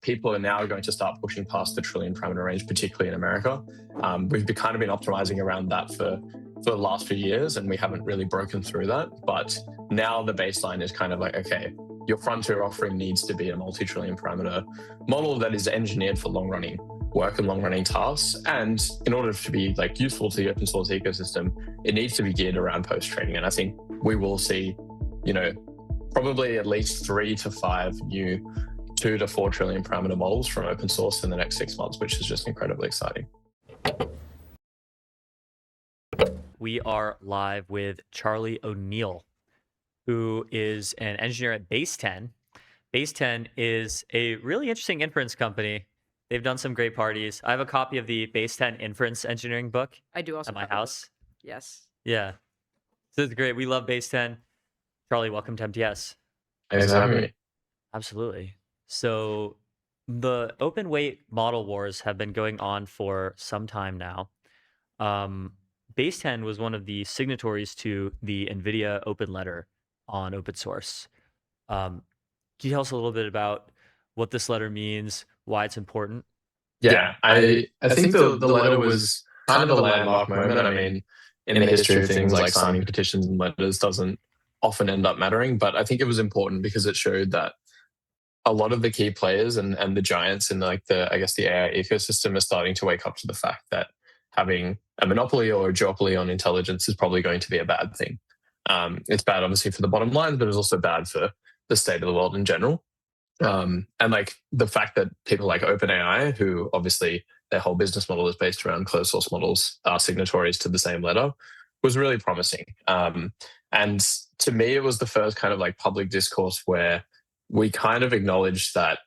people are now going to start pushing past the trillion parameter range, particularly in America. We've kind of been optimizing around that for the last few years, and we haven't really broken through that. But now the baseline is kind of like, okay, your frontier offering needs to be a multi-trillion parameter model that is engineered for long-running work and long-running tasks. And in order to be like useful to the open source ecosystem, it needs to be geared around post-training. And I think we will see, probably at least 3 to 5 new 2 to 4 trillion parameter models from open source in the next 6 months, which is just incredibly exciting. We are live with Charlie O'Neill, who is an engineer at Baseten. Baseten is a really interesting inference company. They've done some great parties. I have a copy of the Baseten Inference Engineering book. I do also at my house. Yes. Yeah. So it's great. We love Baseten. Charlie, welcome to MTS. Thanks for having me. Absolutely. So the open weight model wars have been going on for some time now. Baseten was one of the signatories to the Nvidia open letter on open source. Can you tell us a little bit about what this letter means, why it's important? Yeah, I think the letter was kind of a landmark moment. I mean, in the history of things, like signing petitions and letters doesn't often end up mattering, but I think it was important because it showed that a lot of the key players and the giants in the AI ecosystem are starting to wake up to the fact that having a monopoly or a duopoly on intelligence is probably going to be a bad thing. It's bad, obviously, for the bottom line, but it's also bad for the state of the world in general. And like the fact that people like OpenAI, who obviously their whole business model is based around closed source models, are signatories to the same letter, was really promising. And to me, it was the first kind of like public discourse where we kind of acknowledged that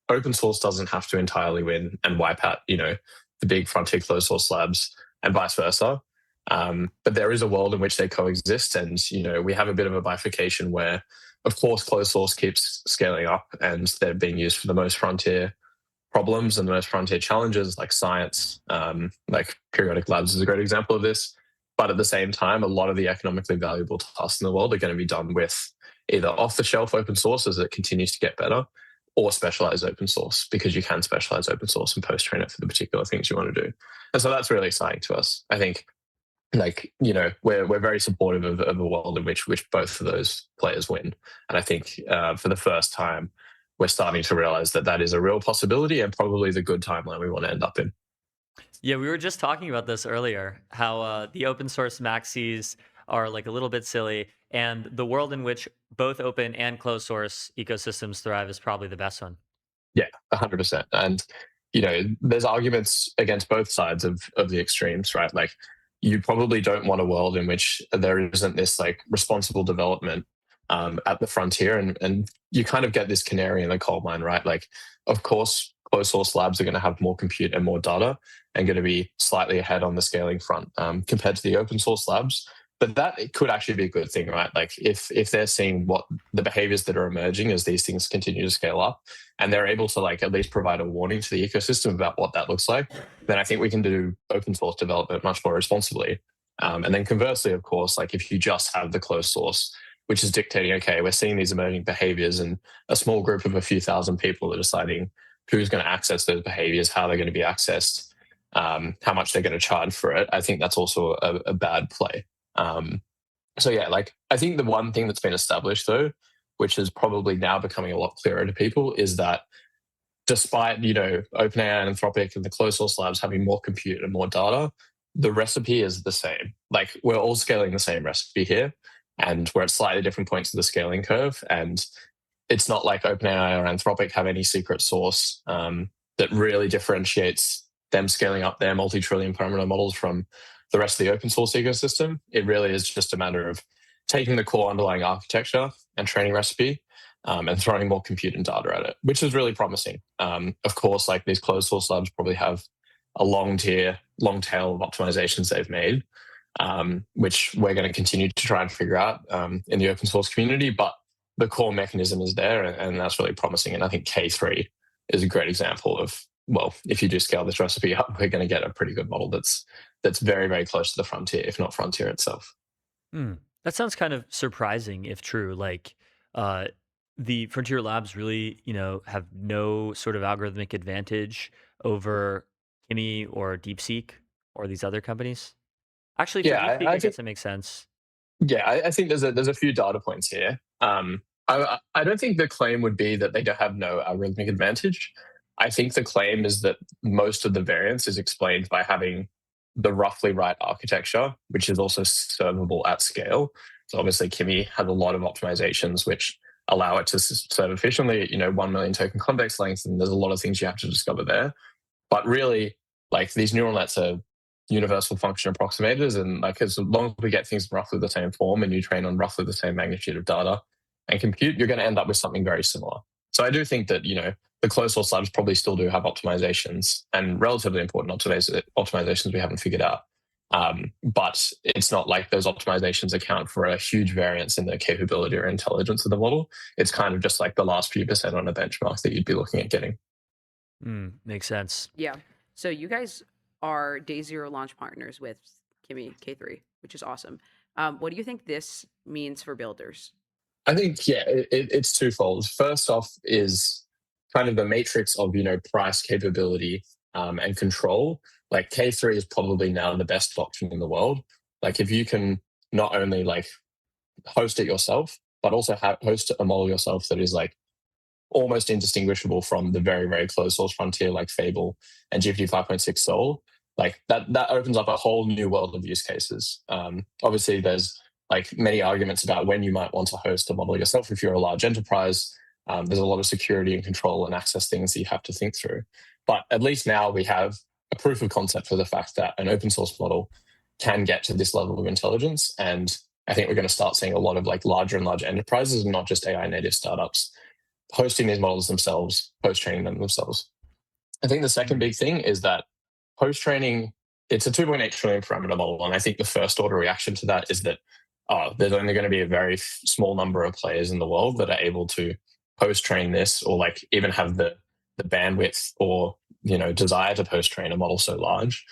open source doesn't have to entirely win and wipe out, the big frontier closed source labs and vice versa. But there is a world in which they coexist. And, we have a bit of a bifurcation where, of course, closed source keeps scaling up and they're being used for the most frontier problems and the most frontier challenges like science, like periodic labs is a great example of this. But at the same time, a lot of the economically valuable tasks in the world are going to be done with either off-the-shelf open source as it continues to get better, or specialized open source, because you can specialize open source and post-train it for the particular things you want to do. And so that's really exciting to us. I think, we're very supportive of a world in which both of those players win. And I think for the first time, we're starting to realize that is a real possibility and probably the good timeline we want to end up in. Yeah, we were just talking about this earlier, how the open source maxis are like a little bit silly, and the world in which both open and closed source ecosystems thrive is probably the best one. Yeah, 100%. And, there's arguments against both sides of the extremes, right? Like, you probably don't want a world in which there isn't this like responsible development at the frontier. And you kind of get this canary in the coal mine, right? Like, of course, closed source labs are going to have more compute and more data and going to be slightly ahead on the scaling front compared to the open source labs. But that it could actually be a good thing, right? Like if they're seeing what the behaviors that are emerging as these things continue to scale up, and they're able to like at least provide a warning to the ecosystem about what that looks like, then I think we can do open source development much more responsibly. And then conversely, of course, like if you just have the closed source, which is dictating, okay, we're seeing these emerging behaviors and a small group of a few thousand people are deciding who's going to access those behaviors, how they're going to be accessed, how much they're going to charge for it. I think that's also a bad play. So yeah, like I think the one thing that's been established though, which is probably now becoming a lot clearer to people, is that despite, OpenAI and Anthropic and the closed source labs having more compute and more data, the recipe is the same. Like we're all scaling the same recipe here, and we're at slightly different points of the scaling curve. And it's not like OpenAI or Anthropic have any secret sauce that really differentiates them scaling up their multi-trillion parameter models from the rest of the open source ecosystem. It really is just a matter of taking the core underlying architecture and training recipe and throwing more compute and data at it, which is really promising. Of course, like these closed source labs probably have a long tail of optimizations they've made, which we're going to continue to try and figure out in the open source community. But the core mechanism is there, and that's really promising. And I think K3 is a great example of, well, if you do scale this recipe up, we're going to get a pretty good model that's very, very close to the frontier, if not frontier itself. That sounds kind of surprising if true. Like the frontier labs really, have no sort of algorithmic advantage over Kimi or DeepSeek or these other companies? Actually, for Yeah, DeepSeek, I I think guess that makes sense. yeah, I think there's a few data points here. I don't think the claim would be that they don't have no algorithmic advantage. I think the claim is that most of the variance is explained by having the roughly right architecture, which is also servable at scale. So obviously, Kimi has a lot of optimizations which allow it to serve efficiently at 1 million token context length, and there's a lot of things you have to discover there. But really, like these neural nets are universal function approximators, and like as long as we get things in roughly the same form and you train on roughly the same magnitude of data and compute, you're going to end up with something very similar. So I do think that the closed source labs probably still do have optimizations and relatively important optimizations we haven't figured out. But it's not like those optimizations account for a huge variance in the capability or intelligence of the model. It's kind of just like the last few percent on a benchmark that you'd be looking at getting. Makes sense. Yeah. So you guys are day zero launch partners with Kimi K3, which is awesome. What do you think this means for builders? I think, yeah, it's twofold. First off is kind of the matrix of, price, capability, and control. Like K3 is probably now the best option in the world. Like if you can not only like host it yourself, but also host a model yourself that is like almost indistinguishable from the very, very closed source frontier like Fable and GPT 5.6 Soul. Like that opens up a whole new world of use cases. Obviously, there's like many arguments about when you might want to host a model yourself if you're a large enterprise. There's a lot of security and control and access things that you have to think through. But at least now we have a proof of concept for the fact that an open source model can get to this level of intelligence. And I think we're going to start seeing a lot of like larger and larger enterprises and not just AI native startups hosting these models themselves, post training them themselves. I think the second Mm. big thing is that post training, it's a 2.8 trillion parameter model. And I think the first order reaction to that is that there's only going to be a very small number of players in the world that are able to post train this or like even have the bandwidth or desire to post train a model so large,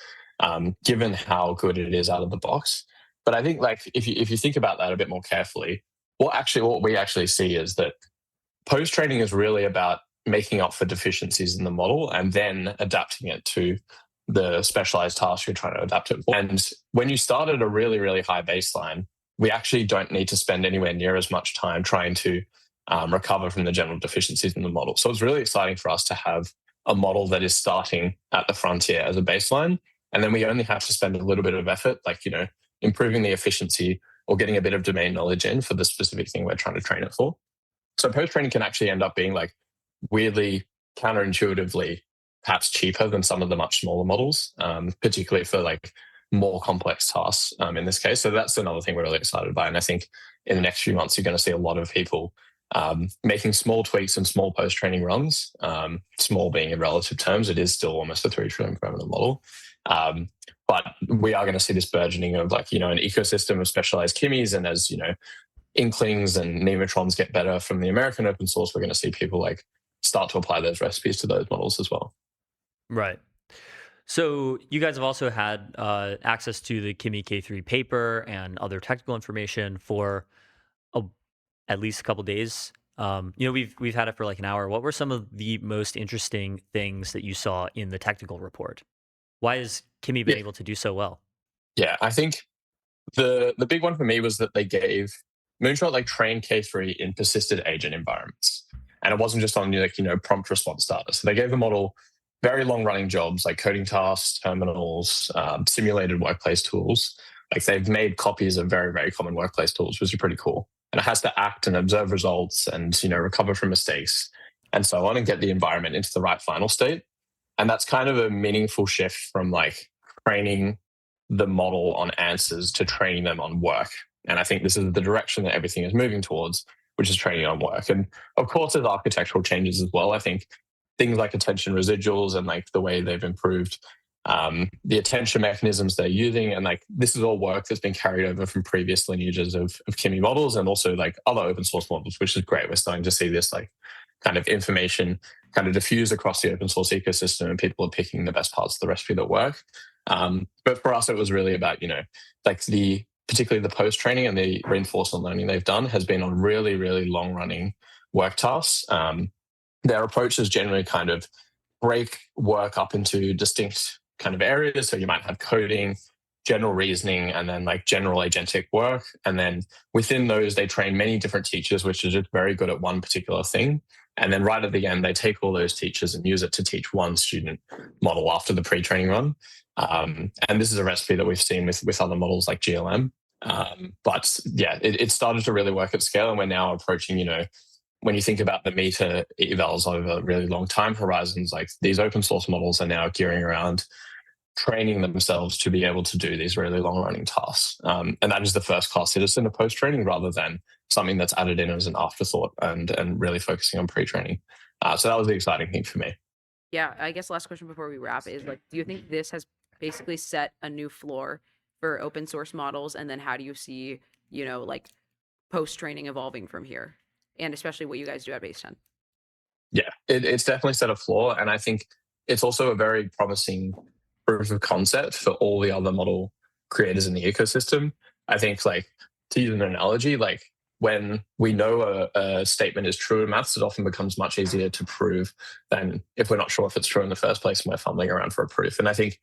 given how good it is out of the box. But I think like if you think about that a bit more carefully, what we actually see is that post training is really about making up for deficiencies in the model and then adapting it to the specialized task you're trying to adapt it for. And when you start at a really, really high baseline, we actually don't need to spend anywhere near as much time trying to recover from the general deficiencies in the model. So it's really exciting for us to have a model that is starting at the frontier as a baseline. And then we only have to spend a little bit of effort, like, improving the efficiency or getting a bit of domain knowledge in for the specific thing we're trying to train it for. So post training can actually end up being like weirdly counterintuitively perhaps cheaper than some of the much smaller models, particularly for like more complex tasks in this case. So that's another thing we're really excited by. And I think in the next few months, you're going to see a lot of people making small tweaks and small post training runs. Small being in relative terms, it is still almost a 3 trillion parameter model. But we are going to see this burgeoning of like, an ecosystem of specialized Kimis. And as, Inklings and Nematrons get better from the American open source, we're going to see people like start to apply those recipes to those models as well. Right. So you guys have also had access to the Kimi K3 paper and other technical information for a, at least a couple days. We've had it for like an hour. What were some of the most interesting things that you saw in the technical report? Why has Kimi been Yeah, able to do so well? yeah. I think the big one for me was that they gave Moonshot like trained K3 in persisted agent environments, and it wasn't just on like prompt response data. So they gave the model very long running jobs like coding tasks, terminals, simulated workplace tools. Like they've made copies of very, very common workplace tools, which is pretty cool. And it has to act and observe results and recover from mistakes and so on and get the environment into the right final state. And that's kind of a meaningful shift from like training the model on answers to training them on work. And I think this is the direction that everything is moving towards, which is training on work. And of course, there's architectural changes as well. I think things like attention residuals and like the way they've improved the attention mechanisms they're using. And like this is all work that's been carried over from previous lineages of Kimi models and also like other open source models, which is great. We're starting to see this like kind of information kind of diffuse across the open source ecosystem and people are picking the best parts of the recipe that work. But for us, it was really about, like particularly the post training and the reinforcement learning they've done has been on really, really long running work tasks. Their approach is generally kind of break work up into distinct kind of areas. So you might have coding, general reasoning, and then like general agentic work. And then within those, they train many different teachers, which are just very good at one particular thing. And then right at the end, they take all those teachers and use it to teach one student model after the pre-training run. And this is a recipe that we've seen with other models like GLM. But yeah, it started to really work at scale. And we're now approaching, when you think about the meta evals over really long time horizons, like these open source models are now gearing around training themselves to be able to do these really long running tasks. And that is the first class citizen of post training rather than something that's added in as an afterthought and really focusing on pre-training. So that was the exciting thing for me. Yeah, I guess last question before we wrap is like, do you think this has basically set a new floor for open source models? And then how do you see, like post training evolving from here? And especially what you guys do at Baseten. Yeah, it's definitely set a floor. And I think it's also a very promising proof of concept for all the other model creators in the ecosystem. I think, like, to use an analogy, like when we know a statement is true in maths, it often becomes much easier to prove than if we're not sure if it's true in the first place and we're fumbling around for a proof. And I think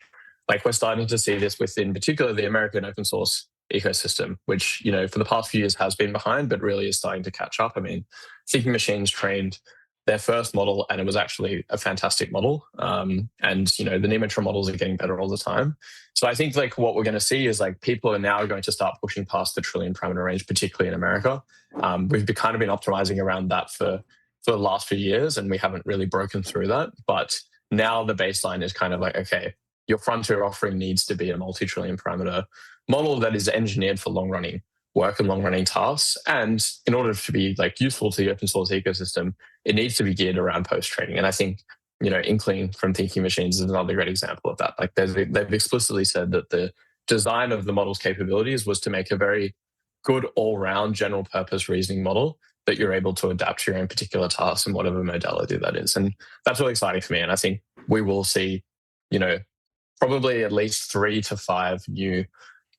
like we're starting to see this within particular the American open source ecosystem, which, for the past few years has been behind, but really is starting to catch up. I mean, Thinking Machines trained their first model, and it was actually a fantastic model. And, the Nematron models are getting better all the time. So I think like what we're going to see is like people are now going to start pushing past the trillion parameter range, particularly in America. We've kind of been optimizing around that for the last few years, and we haven't really broken through that. But now the baseline is kind of like, okay, your frontier offering needs to be a multi-trillion parameter model that is engineered for long-running work and long-running tasks. And in order to be like useful to the open source ecosystem, it needs to be geared around post-training. And I think, Inkling from Thinking Machines is another great example of that. Like they've explicitly said that the design of the model's capabilities was to make a very good all-round general purpose reasoning model that you're able to adapt to your own particular task and whatever modality that is. And that's really exciting for me. And I think we will see, probably at least 3 to 5 new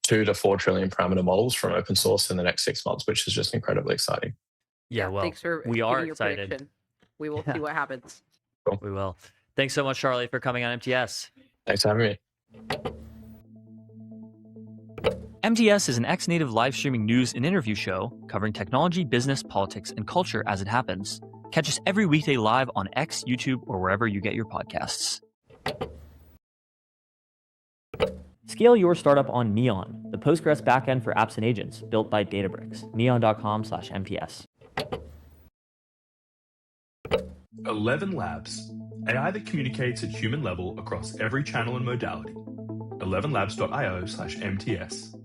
2 to 4 trillion parameter models from open source in the next 6 months, which is just incredibly exciting. Yeah, well, thanks for we are giving your excited. prediction. We will see what happens. Cool. We will. Thanks so much, Charlie, for coming on MTS. Thanks for having me. MTS is an ex-native live streaming news and interview show covering technology, business, politics, and culture as it happens. Catch us every weekday live on X, YouTube, or wherever you get your podcasts. Scale your startup on Neon, the Postgres backend for apps and agents built by Databricks. Neon.com/MTS. 11 Labs, AI that communicates at human level across every channel and modality. 11labs.io/MTS.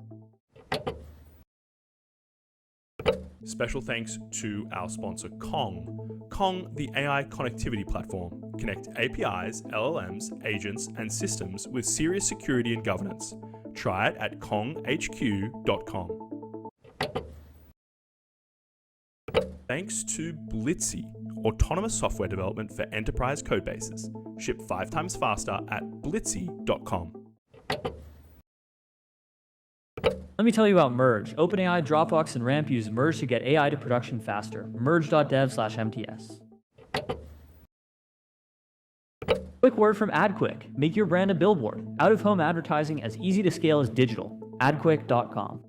Special thanks to our sponsor Kong. Kong, the AI connectivity platform. Connect APIs, LLMs, agents, and systems with serious security and governance. Try it at konghq.com. Thanks to Blitzy, autonomous software development for enterprise codebases. Ship 5 times faster at blitzy.com. Let me tell you about Merge. OpenAI, Dropbox, and Ramp use Merge to get AI to production faster. Merge.dev/MTS. Quick word from AdQuick. Make your brand a billboard. Out-of-home advertising as easy to scale as digital. AdQuick.com.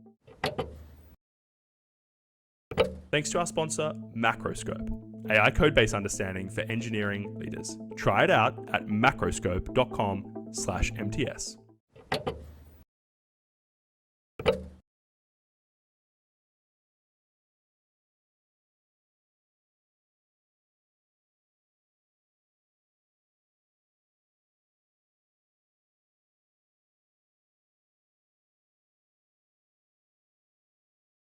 Thanks to our sponsor, Macroscope, AI codebase understanding for engineering leaders. Try it out at macroscope.com/MTS.